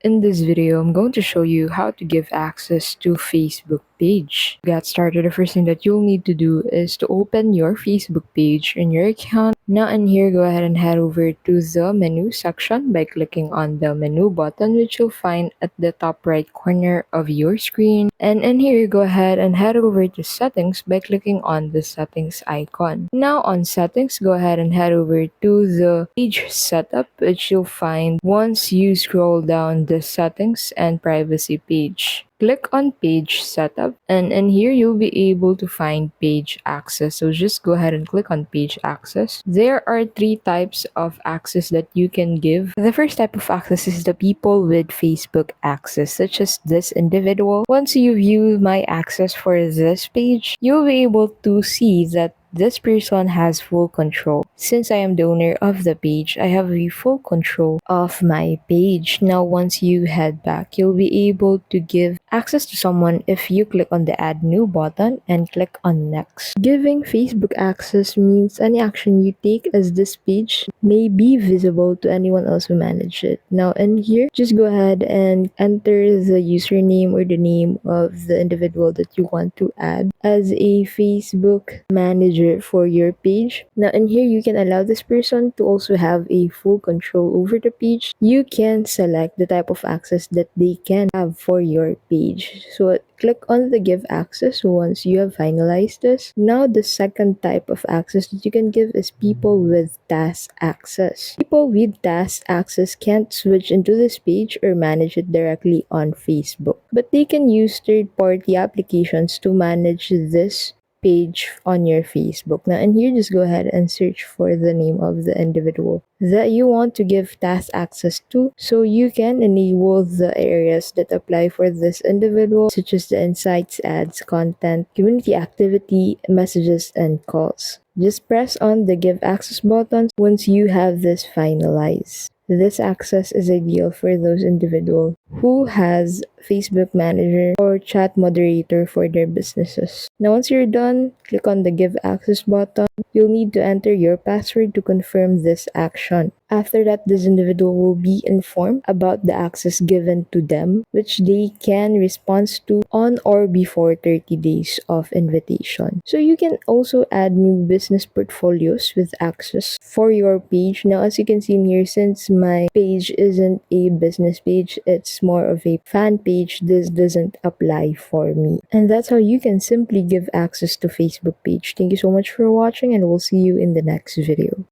In this video, I'm going to show you how to give access to Facebook page. To get started, the first thing that you'll need to do is to open your Facebook page in your account. Now in here, go ahead and head over to the menu section by clicking on the menu button, which you'll find at the top right corner of your screen. And in here, go ahead and head over to settings by clicking on the settings icon. Now on settings, go ahead and head over to the page setup, which you'll find once you scroll down the settings and privacy page. Click on page setup, and in here you'll be able to find page access. So just go ahead and click on page access. There are three types of access that you can give. The first type of access is the people with Facebook access, such as this individual. Once you view my access for this page, you'll be able to see that this person has full control. Since I am the owner of the page, I have the full control of my page. Now, once you head back, you'll be able to give access to someone if you click on the add new button and click on next. Giving Facebook access means any action you take as this page may be visible to anyone else who manage it. Now, in here, just go ahead and enter the username or the name of the individual that you want to add as a Facebook manager for your page. Now in here, you can allow this person to also have a full control over the page. You can select the type of access that they can have for your page. So click on the give access once you have finalized this. Now the second type of access that you can give is people with task access. People with task access can't switch into this page or manage it directly on Facebook, but they can use third-party applications to manage this page on your Facebook. Now, and here, just go ahead and search for the name of the individual that you want to give task access to, so you can enable the areas that apply for this individual, such as the insights, ads, content, community activity, messages, and calls. Just press on the give access button once you have this finalized. This access is ideal for those individuals who has Facebook Manager or chat moderator for their businesses. Now once you're done, click on the give access button. You'll need to enter your password to confirm this action. After that, this individual will be informed about the access given to them, which they can respond to on or before 30 days of invitation. So you can also add new business portfolios with access for your page. Now, as you can see in here, since my page isn't a business page, it's more of a fan page, this doesn't apply for me. And that's how you can simply give access to Facebook page. Thank you so much for watching, and we'll see you in the next video.